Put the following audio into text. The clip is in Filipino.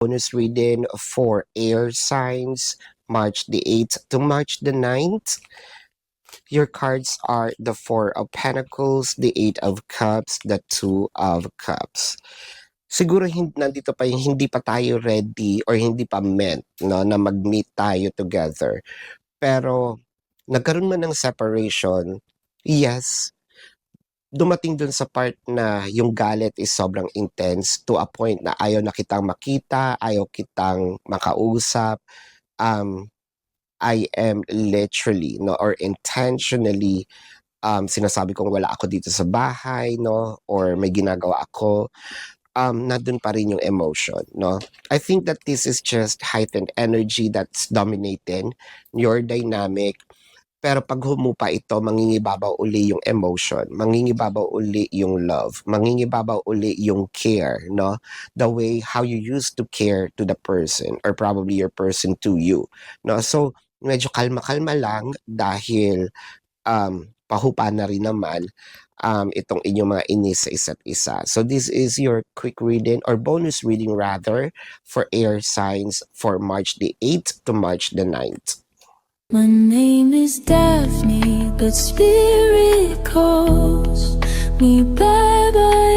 bonus reading for air signs, March the 8th to March the 9th. Your cards are the Four of Pentacles, the Eight of Cups, the Two of Cups. Siguro nandito pa yung hindi pa tayo ready or hindi pa meant no, na mag-meet tayo together. Pero nagkaroon man ng separation, yes, dumating dun sa part na yung galit is sobrang intense to a point na ayaw na kitang makita, ayaw kitang makausap. I am literally no or intentionally sinasabi kong wala ako dito sa bahay no or may ginagawa ako, nandun pa rin yung emotion no. I think that this is just heightened energy that's dominating your dynamic. Pero pag humupa ito, mangingibabaw uli yung emotion, mangingibabaw uli yung love, mangingibabaw uli yung care, no? The way how you used to care to the person or probably your person to you, no? So, medyo kalma-kalma lang dahil pahupa na rin naman itong inyong mga inis sa isa't isa. So, this is your quick reading or bonus reading rather for air signs for March the 8th to March the 9th. My name is Daphne, but spirit calls me bye-bye.